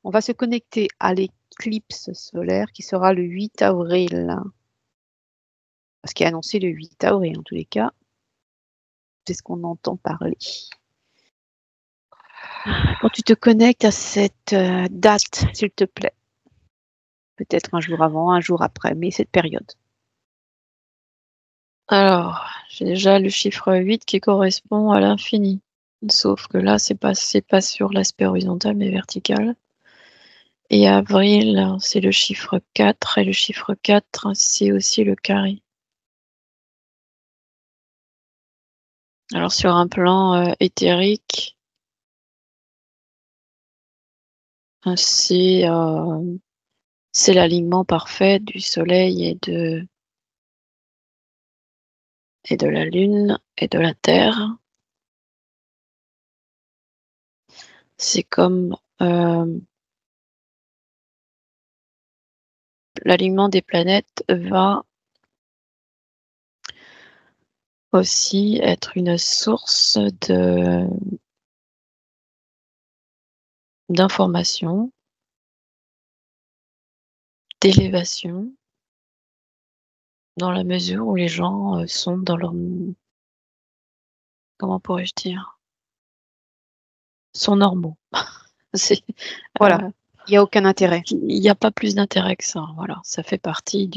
On va se connecter à l'éclipse solaire qui sera le 8 avril. Ce qui est annoncé le 8 avril en tous les cas. C'est ce qu'on entend parler. Quand tu te connectes à cette date, s'il te plaît, peut-être un jour avant, un jour après, mais cette période. Alors, j'ai déjà le chiffre 8 qui correspond à l'infini. Sauf que là, c'est pas sur l'aspect horizontal, mais vertical. Et avril, c'est le chiffre 4, et le chiffre 4, c'est aussi le carré. Alors, sur un plan éthérique, c'est l'alignement parfait du soleil et de la lune et de la terre. C'est comme l'alignement des planètes va aussi être une source d'information, d'élévation, dans la mesure où les gens sont dans leur, comment pourrais-je dire, sont normaux. C'est, Voilà, il n'y a aucun intérêt. il n'y a pas plus d'intérêt que ça. Voilà, ça fait partie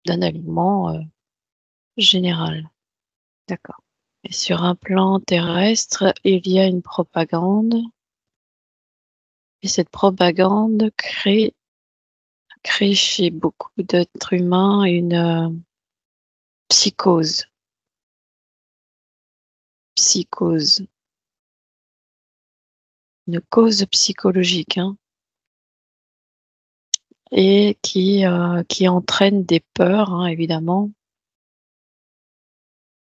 d'un alignement général. D'accord. Et sur un plan terrestre, il y a une propagande. Et cette propagande crée chez beaucoup d'êtres humains une psychose. Une cause psychologique, hein, et qui entraîne des peurs, hein, évidemment.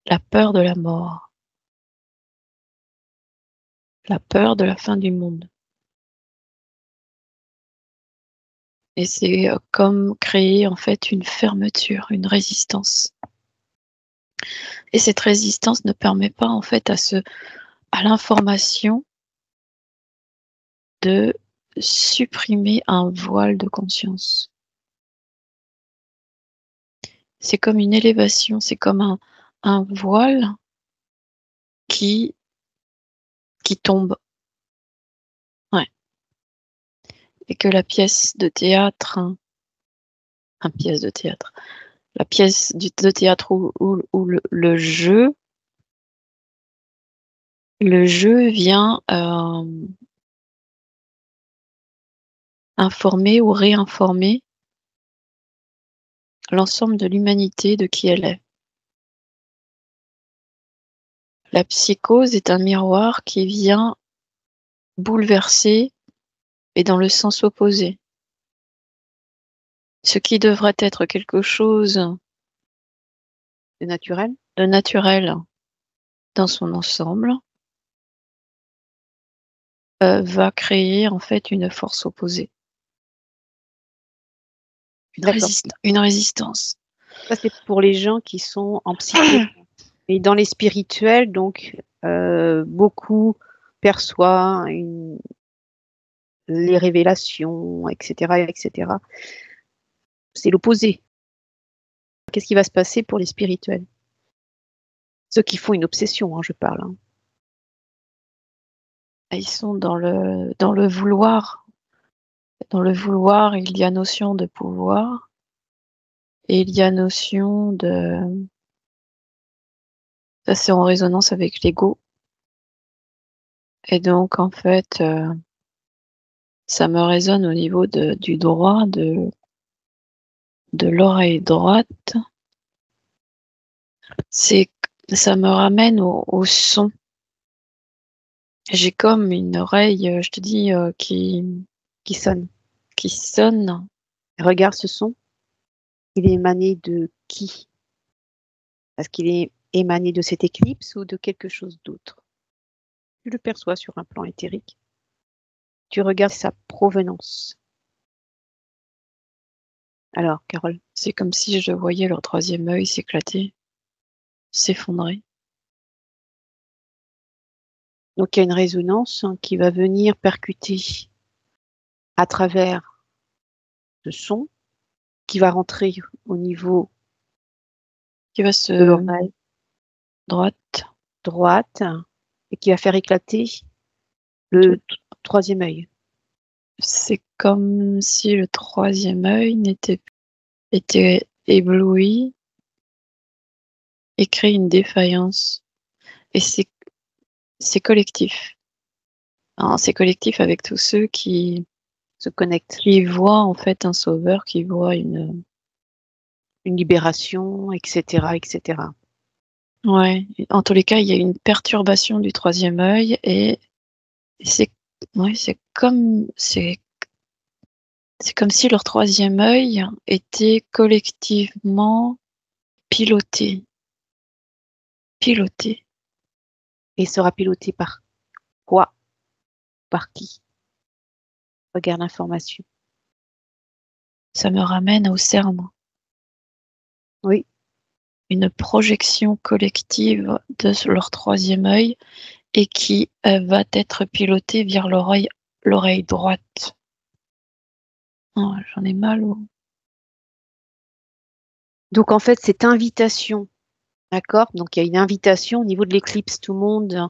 La peur de la mort. La peur de la fin du monde. Et c'est comme créer en fait une fermeture, une résistance. Et cette résistance ne permet pas en fait à l'information de supprimer un voile de conscience. C'est comme une élévation, c'est comme un voile qui tombe. Ouais. Et que la pièce de théâtre, la pièce de théâtre où le jeu vient informer ou réinformer l'ensemble de l'humanité de qui elle est. La psychose est un miroir qui vient bouleverser, et dans le sens opposé. Ce qui devrait être quelque chose De naturel. de naturel dans son ensemble va créer en fait une force opposée. Une résistance. Ça, c'est pour les gens qui sont en psyché. Et dans les spirituels, donc, beaucoup perçoivent les révélations, etc., etc. C'est l'opposé. Qu'est-ce qui va se passer pour les spirituels? Ceux qui font une obsession, hein, je parle. Hein. Ils sont dans le vouloir. Dans le vouloir, il y a notion de pouvoir et il y a notion de... Ça, c'est en résonance avec l'ego. Et donc, en fait, ça me résonne au niveau du droit, de l'oreille droite. Ça me ramène au son. J'ai comme une oreille, je te dis, Qui sonne. qui sonne. Regarde ce son. Il est émané de qui? Est-ce qu'il est émané de cette éclipse ou de quelque chose d'autre? Tu le perçois sur un plan éthérique. Tu regardes sa provenance. Alors, Carole? C'est comme si je voyais leur troisième œil s'éclater, s'effondrer. Donc, il y a une résonance qui va venir percuter à travers ce son, qui va rentrer au niveau Qui va de se l'oreille droite, droite et qui va faire éclater tout. le troisième œil. C'est comme si le troisième œil était ébloui et crée une défaillance. Et c'est collectif. Hein, c'est collectif avec tous ceux Se connecte. qui voient en fait un sauveur, qui voient une... Une libération, etc., etc. Ouais, en tous les cas, il y a une perturbation du troisième œil et c'est ouais, c'est comme si leur troisième œil était collectivement piloté. Piloté. Et sera piloté par quoi? Par qui? Regarde l'information. Ça me ramène au CERN. Oui, Une projection collective de leur troisième œil et qui va être pilotée vers l'oreille droite. Oh, j'en ai mal. donc en fait, cette invitation, d'accord? Donc il y a une invitation au niveau de l'éclipse, tout le monde.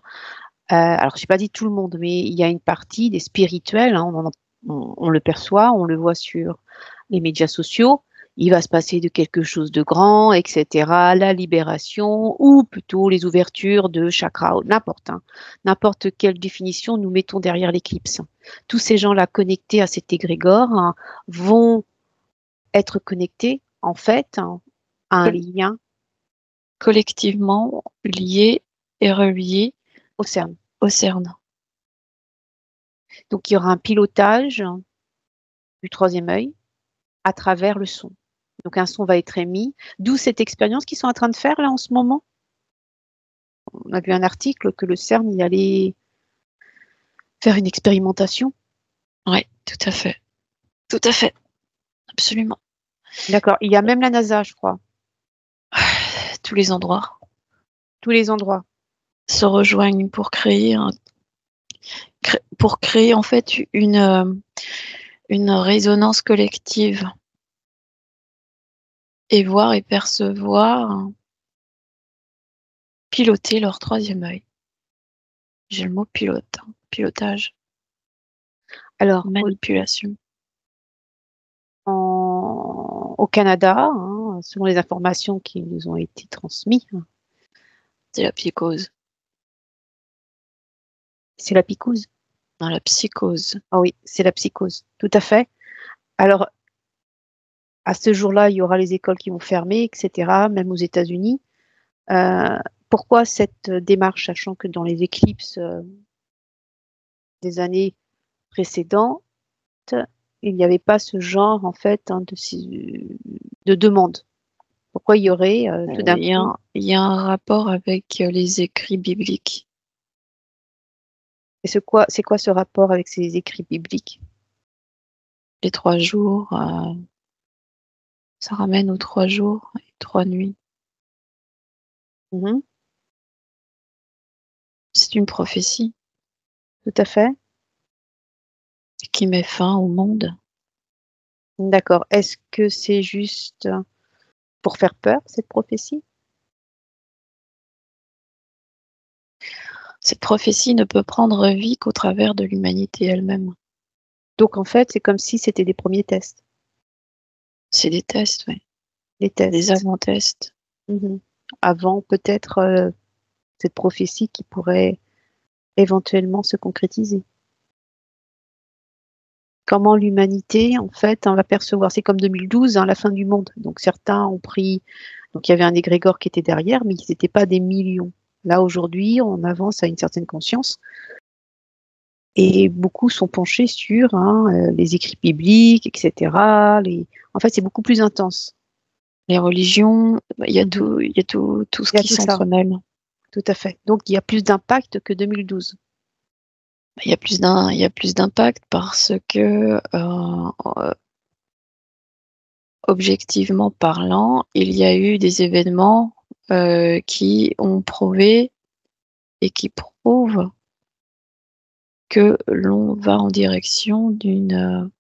Alors je n'ai pas dit tout le monde, mais il y a une partie des spirituels, hein, on le perçoit, on le voit sur les médias sociaux. Il va se passer de quelque chose de grand, etc. La libération, ou plutôt les ouvertures de chakras, n'importe, hein, n'importe quelle définition nous mettons derrière l'éclipse. Tous ces gens-là connectés à cet égrégore, hein, vont être connectés, en fait, hein, à un lien Collectivement liés et reliés au CERN. au CERN. Donc il y aura un pilotage du troisième œil à travers le son. Donc un son va être émis, d'où cette expérience qu'ils sont en train de faire là en ce moment. On a vu un article que le CERN y allait faire une expérimentation. Oui, tout à fait. Tout à fait. Absolument. D'accord. Il y a même la NASA, je crois. Tous les endroits Tous les endroits. se rejoignent pour créer en fait une résonance collective et voir et percevoir, piloter leur troisième œil. J'ai le mot pilote, hein. Pilotage, Alors, manipulation. au Canada, hein, selon les informations qui nous ont été transmises, C'est la psychose. c'est la picouse. Dans la psychose. Ah oui, c'est la psychose. Tout à fait. Alors, à ce jour-là, il y aura les écoles qui vont fermer, etc., même aux États-Unis. Euh, Pourquoi cette démarche, sachant que dans les éclipses des années précédentes, il n'y avait pas ce genre en fait, hein, de demande. Pourquoi il y aurait tout d'un coup? Il y a un rapport avec les écrits bibliques. Et c'est quoi ce rapport avec ces écrits bibliques? Les 3 jours, ça ramène aux 3 jours et 3 nuits. Mhm, C'est une prophétie tout à fait. qui met fin au monde. D'accord. Est-ce que c'est juste pour faire peur, cette prophétie? Cette prophétie ne peut prendre vie qu'au travers de l'humanité elle-même. Donc en fait, c'est comme si c'était des premiers tests, C'est des tests, oui. des Des tests. avant-tests. Mhm. Avant peut-être cette prophétie qui pourrait éventuellement se concrétiser. Comment l'humanité, en fait, on va percevoir. C'est comme 2012, hein, la fin du monde. Donc certains ont pris, donc il y avait un égrégore qui était derrière, mais ils n'étaient pas des millions. Là, aujourd'hui, on avance à une certaine conscience. Et beaucoup sont penchés sur les écrits bibliques, etc. En fait, c'est beaucoup plus intense. Les religions, il y a Mhm. tout, il y a tout ce Il y a qui tout ça, s'entremêle. tout à fait. Donc, il y a plus d'impact que 2012. Il y a plus d'impact parce que, objectivement parlant, il y a eu des événements qui ont prouvé et qui prouvent que l'on va en direction d'une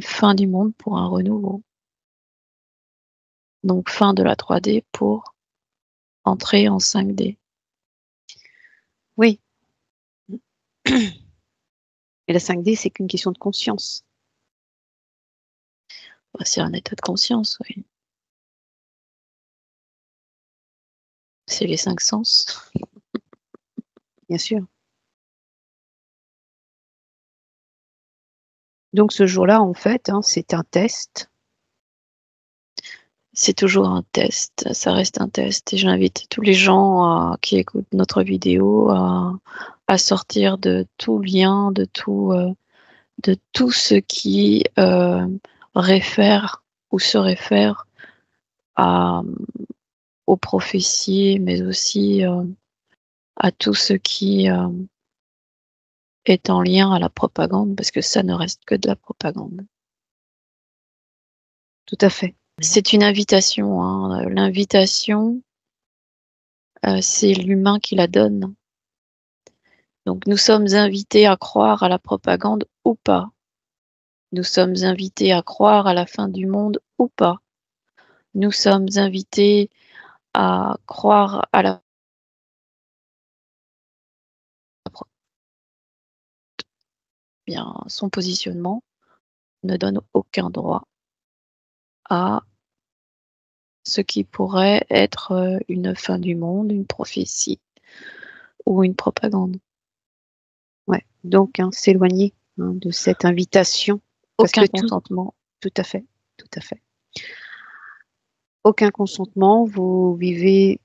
fin du monde pour un renouveau. Donc fin de la 3D pour entrer en 5D. Oui. Et la 5D, c'est qu'une question de conscience. C'est un état de conscience, oui. C'est les 5 sens. Bien sûr. Donc ce jour-là, en fait, c'est un test. C'est toujours un test, ça reste un test. Et j'invite tous les gens qui écoutent notre vidéo à sortir de tout lien, de tout ce qui réfère ou se réfère aux prophéties, mais aussi à tout ce qui est en lien à la propagande, parce que ça ne reste que de la propagande. Tout à fait. C'est une invitation. L'invitation, c'est l'humain qui la donne. Donc nous sommes invités à croire à la propagande ou pas. Nous sommes invités à croire à la fin du monde ou pas. Nous sommes invités à croire à la bien, son positionnement ne donne aucun droit à ce qui pourrait être une fin du monde, une prophétie ou une propagande. Ouais. Donc, s'éloigner de cette invitation. Aucun consentement. Tout à fait. Tout à fait. Aucun consentement. Vous vivez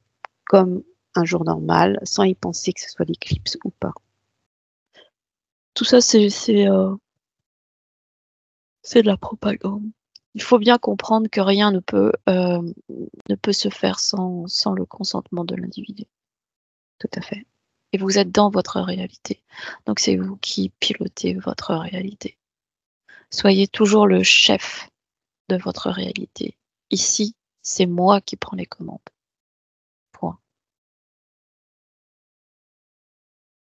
comme un jour normal, sans y penser que ce soit l'éclipse ou pas. Tout ça, c'est de la propagande. Il faut bien comprendre que rien ne peut se faire sans le consentement de l'individu. Tout à fait. Et vous êtes dans votre réalité. Donc c'est vous qui pilotez votre réalité. Soyez toujours le chef de votre réalité. Ici, c'est moi qui prends les commandes. Point.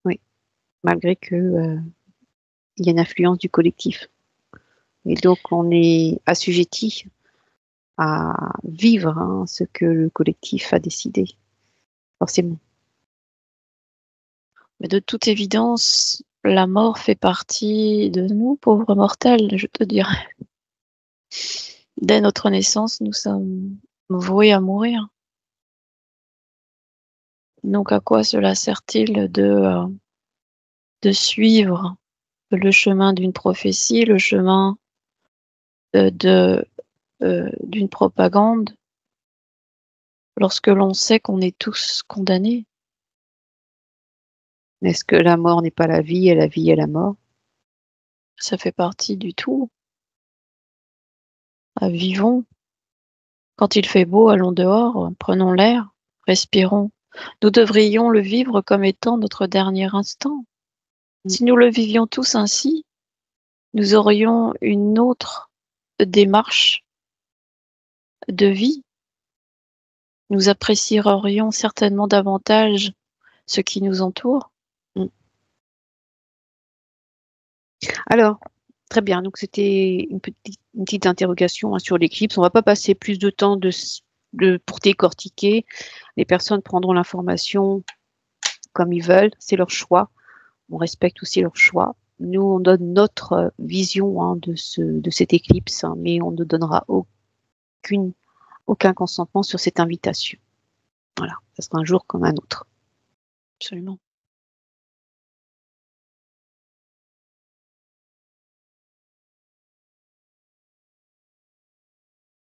Oui. Malgré que il y a une influence du collectif. Et donc, on est assujetti à vivre ce que le collectif a décidé. Forcément. Mais de toute évidence, la mort fait partie de nous, pauvres mortels, je te dirais. Dès notre naissance, nous sommes voués à mourir. Donc à quoi cela sert-il de suivre le chemin d'une prophétie, le chemin d'une propagande, lorsque l'on sait qu'on est tous condamnés? Est-ce que la mort n'est pas la vie et la vie est la mort? Ça fait partie du tout. Vivons. Quand il fait beau, allons dehors, prenons l'air, respirons. Nous devrions le vivre comme étant notre dernier instant. Si nous le vivions tous ainsi, nous aurions une autre démarche de vie. Nous apprécierions certainement davantage ce qui nous entoure. Alors, très bien. Donc, c'était une petite interrogation sur l'éclipse. On ne va pas passer plus de temps pour décortiquer. Les personnes prendront l'information comme ils veulent. C'est leur choix. On respecte aussi leur choix. Nous, on donne notre vision de cette éclipse, mais on ne donnera aucun consentement sur cette invitation. Voilà, ça sera un jour comme un autre. Absolument.